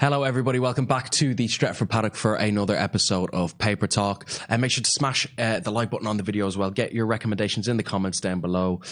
Hello, everybody. Welcome back to the Stretford Paddock for another episode of Paper Talk. And make sure to smash the like button on the video as well. Get your recommendations in the comments down below.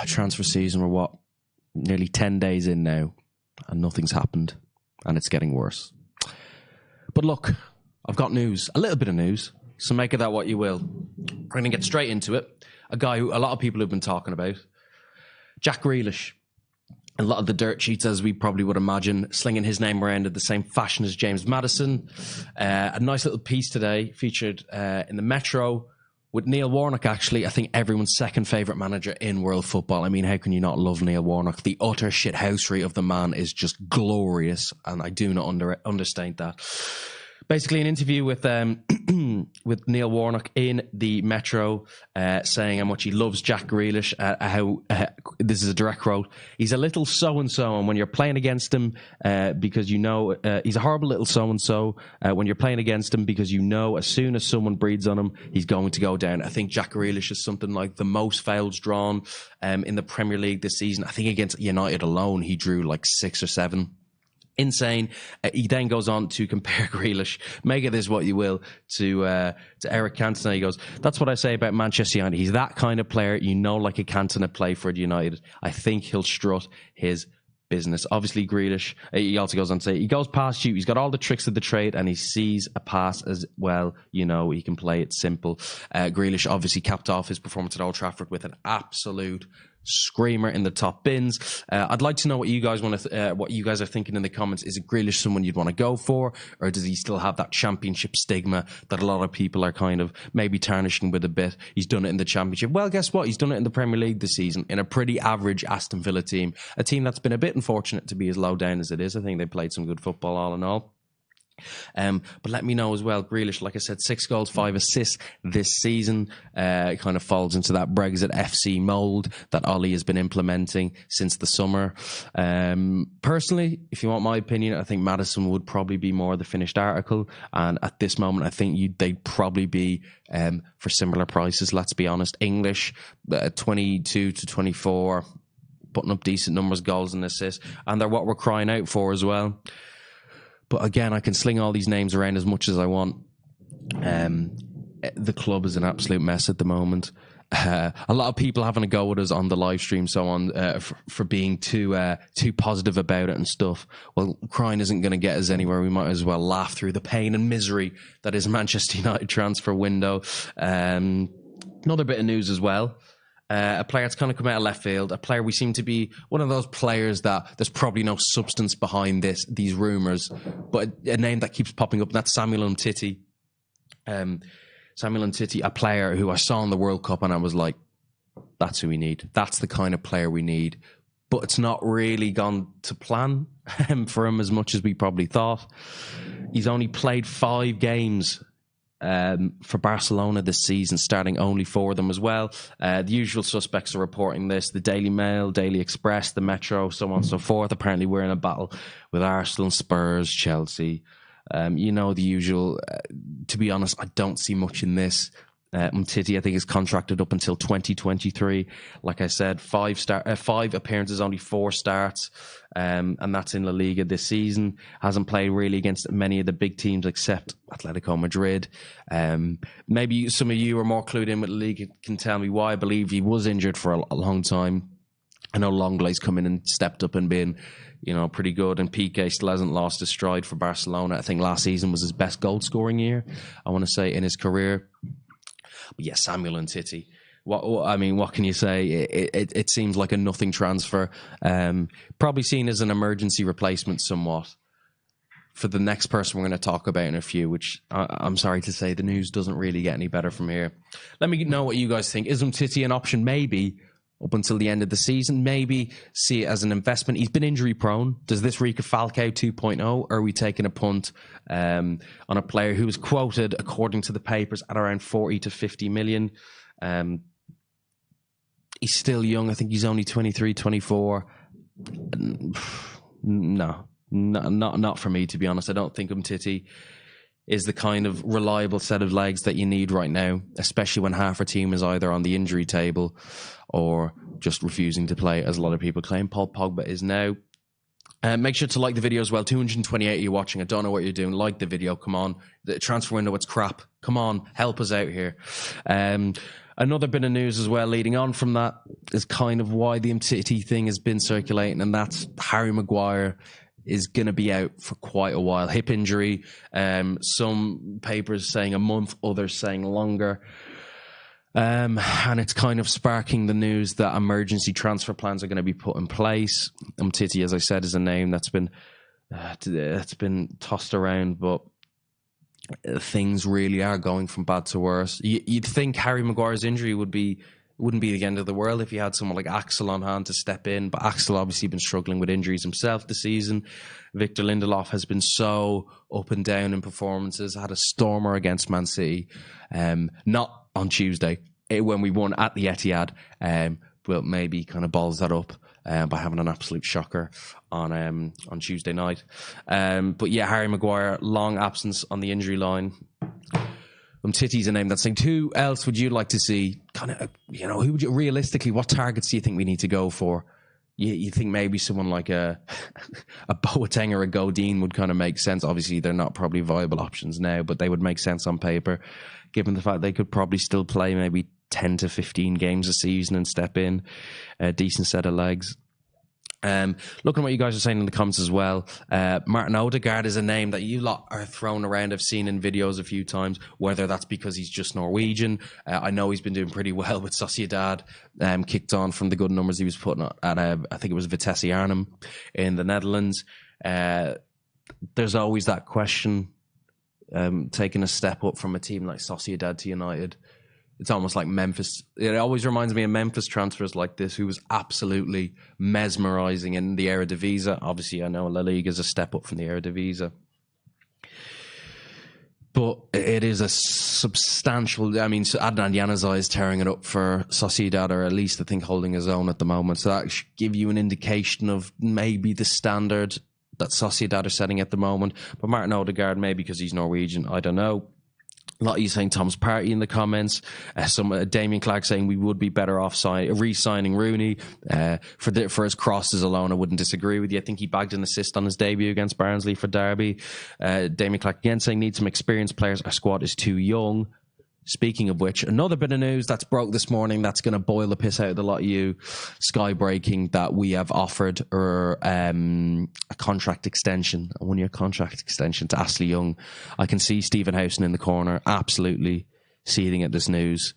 Transfer season, we're what? Nearly 10 days in now, and nothing's happened, and it's getting worse. But look, I've got news, a little bit of news, so make of that what you will. We're going to get straight into it. A guy who a lot of people have been talking about, Jack Grealish. A lot of the dirt sheets, as we probably would imagine, slinging his name around in the same fashion as James Maddison. A nice little piece today featured in the Metro with Neil Warnock, actually. I think everyone's second favourite manager in world football. I mean, how can you not love Neil Warnock? The utter shithousery of the man is just glorious, and I do not understate that. Basically, an interview with with Neil Warnock in the Metro, saying how much he loves Jack Grealish. This is a direct quote. He's a little so-and-so, and when you're playing against him, because you know he's a horrible little so-and-so. When you're playing against him, because you know as soon as someone breathes on him, he's going to go down. I think Jack Grealish is something like the most fouls drawn in the Premier League this season. I think against United alone, he drew like 6 or 7. Insane. He then goes on to compare Grealish, make of this what you will, to Eric Cantona. He goes, that's what I say about Manchester United. He's that kind of player, you know, like a Cantona play for United. I think he'll strut his business. Obviously, Grealish, he also goes on to say, he goes past you, he's got all the tricks of the trade, and he sees a pass as well. You know, he can play it simple. Grealish obviously capped off his performance at Old Trafford with an absolute screamer in the top bins. I'd like to know what you guys what you guys are thinking in the comments. Is it Grealish someone you'd want to go for, or does he still have that championship stigma that a lot of people are kind of maybe tarnishing with a bit? He's done it in the championship. Well, guess what? He's done it in the Premier League this season in a pretty average Aston Villa team, a team that's been a bit unfortunate to be as low down as it is. I think they played some good football all in all. But let me know as well, Grealish, like I said, 6 goals, 5 assists this season. Kind of falls into that Brexit FC mould that Ollie has been implementing since the summer. Personally, if you want my opinion, I think Maddison would probably be more the finished article, and at this moment I think they'd probably be for similar prices, let's be honest. English, 22 to 24, putting up decent numbers, goals and assists, and they're what we're crying out for as well. But again, I can sling all these names around as much as I want. The club is an absolute mess at the moment. A lot of people having a go with us on the live stream, so on, for being too positive about it and stuff. Well, crying isn't going to get us anywhere. We might as well laugh through the pain and misery that is Manchester United transfer window. Another bit of news as well. A player that's kind of come out of left field, a player we seem to be one of those players that there's probably no substance behind these rumours, but a name that keeps popping up, and that's Samuel Umtiti. Samuel Umtiti, a player who I saw in the World Cup and I was like, that's who we need. That's the kind of player we need. But it's not really gone to plan for him as much as we probably thought. He's only played 5 games for Barcelona this season, starting only for them as well. The usual suspects are reporting this: the Daily Mail, Daily Express, the Metro, so on and so forth. Apparently we're in a battle with Arsenal, Spurs, Chelsea. You know, the usual. To be honest, I don't see much in this. Umtiti, I think, is contracted up until 2023. Like I said, 5 appearances, only 4 starts, and that's in La Liga this season. Hasn't played really against many of the big teams except Atletico Madrid. Maybe some of you are more clued in with La Liga can tell me why. I believe he was injured for a long time. I know Lenglet's come in and stepped up and been, you know, pretty good, and Piqué still hasn't lost his stride for Barcelona. I think last season was his best goal scoring year, I want to say, in his career. But yeah, Samuel Umtiti. What can you say? It seems like a nothing transfer. Probably seen as an emergency replacement somewhat for the next person we're going to talk about in a few, which I'm sorry to say, the news doesn't really get any better from here. Let me know what you guys think. Is Umtiti an option? Maybe up until the end of the season. Maybe see it as an investment. He's been injury prone. Does this reek of Falcao 2.0? Or are we taking a punt on a player who was quoted, according to the papers, at around 40 to 50 million? He's still young. I think he's only 23, 24. No, not for me, to be honest. I don't think Umtiti is the kind of reliable set of legs that you need right now, especially when half our team is either on the injury table or just refusing to play, as a lot of people claim Paul Pogba is now. Make sure to like the video as well. 228 of you watching. I don't know what you're doing. Like the video. Come on. The transfer window, it's crap. Come on. Help us out here. Another bit of news as well leading on from that is kind of why the Umtiti thing has been circulating, and that's Harry Maguire is going to be out for quite a while. Hip injury. Some papers saying a month, others saying longer. And it's kind of sparking the news that emergency transfer plans are going to be put in place. Umtiti, as I said, is a name that's been tossed around, but things really are going from bad to worse. You'd think Harry Maguire's injury wouldn't be the end of the world if you had someone like Axel on hand to step in, but Axel obviously been struggling with injuries himself this season. Victor Lindelof has been so up and down in performances, had a stormer against Man City, not on Tuesday when we won at the Etihad, but maybe kind of balls that up by having an absolute shocker on Tuesday night. But yeah, Harry Maguire, long absence on the injury line. Umtiti's a name that's saying. Who else would you like to see? Kind of, who would you realistically? What targets do you think we need to go for? You think maybe someone like a Boateng or a Godin would kind of make sense. Obviously, they're not probably viable options now, but they would make sense on paper, given the fact they could probably still play maybe 10 to 15 games a season and step in a decent set of legs. Looking at what you guys are saying in the comments as well, Martin Odegaard is a name that you lot are thrown around. I've seen in videos a few times, whether that's because he's just Norwegian. I know he's been doing pretty well with Sociedad, kicked on from the good numbers he was putting at, I think it was Vitesse Arnhem in the Netherlands. There's always that question, taking a step up from a team like Sociedad to United. It's almost like Memphis. It always reminds me of Memphis transfers like this, who was absolutely mesmerising in the Eredivisie. Obviously, I know La Liga is a step up from the Eredivisie. But it is a substantial... I mean, Adnan Januzaj is tearing it up for Sociedad, or at least I think holding his own at the moment. So that should give you an indication of maybe the standard that Sociedad are setting at the moment. But Martin Odegaard, maybe because he's Norwegian, I don't know. A lot of you saying Tom's Partey in the comments. Damien Clark saying we would be better off re-signing Rooney. For his crosses alone, I wouldn't disagree with you. I think he bagged an assist on his debut against Barnsley for Derby. Damien Clark again saying need some experienced players. Our squad is too young. Speaking of which, another bit of news that's broke this morning that's going to boil the piss out of a lot of you. Sky breaking that we have offered a contract extension, a 1-year contract extension to Ashley Young. I can see Stephen Howson in the corner, absolutely seething at this news.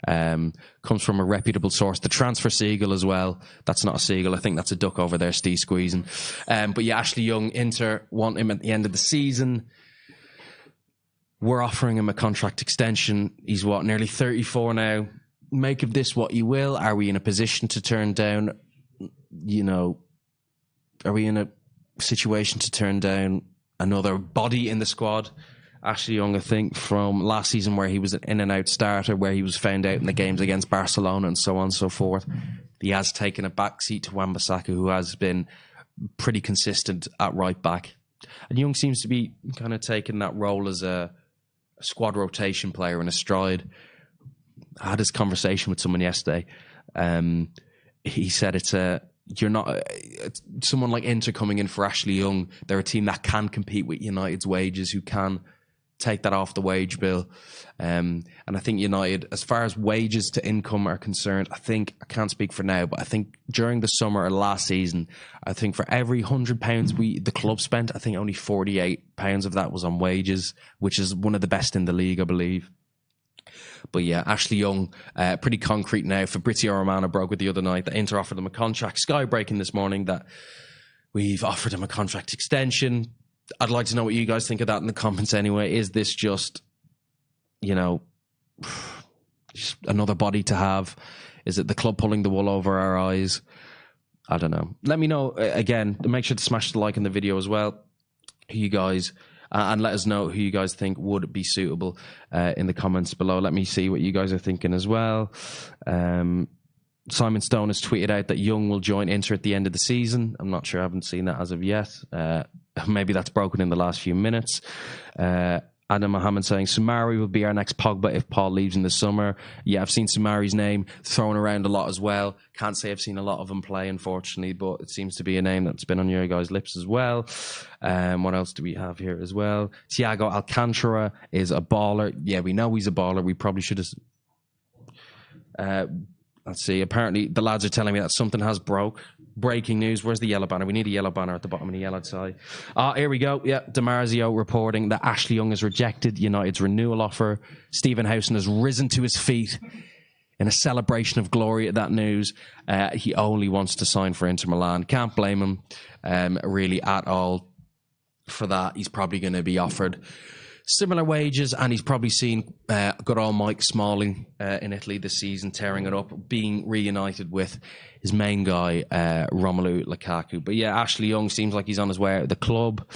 Comes from a reputable source, the Transfer Seagull as well. That's not a seagull, I think that's a duck over there, Steve squeezing. But yeah, Ashley Young, Inter want him at the end of the season. We're offering him a contract extension. He's nearly 34 now. Make of this what you will. Are we in a position to turn down, are we in a situation to turn down another body in the squad? Ashley Young, I think, from last season where he was an in and out starter, where he was found out in the games against Barcelona and so on and so forth. He has taken a backseat to Wan-Bissaka, who has been pretty consistent at right back. And Young seems to be kind of taking that role as a squad rotation player in a stride. I had this conversation with someone yesterday. He said it's someone like Inter coming in for Ashley Young. They're a team that can compete with United's wages, who can take that off the wage bill. And I think United, as far as wages to income are concerned, I can't speak for now, but I think during the summer or last season, I think for every £100 the club spent, I think only £48 of that was on wages, which is one of the best in the league, I believe. But yeah, Ashley Young, pretty concrete now. Fabrizio Romano broke it the other night that Inter offered him a contract. Sky breaking this morning that we've offered him a contract extension. I'd like to know what you guys think of that in the comments anyway. Is this just, just another body to have? Is it the club pulling the wool over our eyes? I don't know. Let me know. Again, make sure to smash the like in the video as well. Who you guys... and let us know who you guys think would be suitable in the comments below. Let me see what you guys are thinking as well. Simon Stone has tweeted out that Young will join Inter at the end of the season. I'm not sure. I haven't seen that as of yet. Maybe that's broken in the last few minutes. Adam Mohammed saying Sumari will be our next Pogba if Paul leaves in the summer. Yeah, I've seen Sumari's name thrown around a lot as well. Can't say I've seen a lot of him play, unfortunately, but it seems to be a name that's been on your guys' lips as well. What else do we have here as well? Thiago Alcantara is a baller. Yeah, we know he's a baller. We probably should have... let's see. Apparently, the lads are telling me that something has broke. Breaking news. Where's the yellow banner? We need a yellow banner at the bottom of the yellow side. Here we go. Yeah, DiMarzio reporting that Ashley Young has rejected United's renewal offer. Stephen Howson has risen to his feet in a celebration of glory at that news. He only wants to sign for Inter Milan. Can't blame him really at all for that. He's probably going to be offered similar wages, and he's probably seen good old Mike Smalling in Italy this season, tearing it up, being reunited with his main guy, Romelu Lukaku. But yeah, Ashley Young seems like he's on his way out of the club.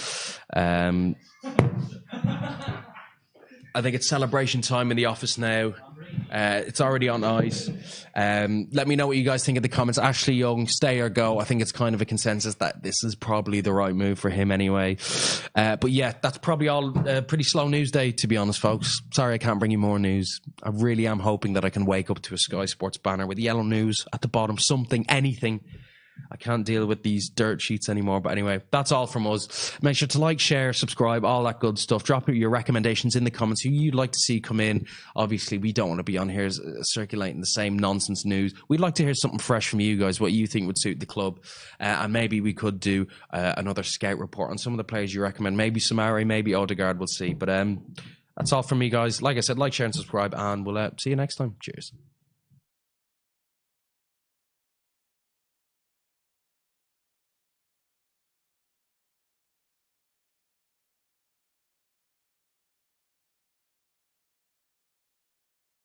I think it's celebration time in the office now. It's already on ice. Let me know what you guys think in the comments. Ashley Young, stay or go. I think it's kind of a consensus that this is probably the right move for him anyway. But yeah, that's probably all pretty slow news day, to be honest, folks. Sorry I can't bring you more news. I really am hoping that I can wake up to a Sky Sports banner with yellow news at the bottom, something, anything. I can't deal with these dirt sheets anymore. But anyway, that's all from us. Make sure to like, share, subscribe, all that good stuff. Drop your recommendations in the comments who you'd like to see come in. Obviously, we don't want to be on here circulating the same nonsense news. We'd like to hear something fresh from you guys, what you think would suit the club. And maybe we could do another scout report on some of the players you recommend. Maybe Samari, maybe Odegaard, we'll see. But that's all from me, guys. Like I said, like, share, and subscribe. And we'll see you next time. Cheers.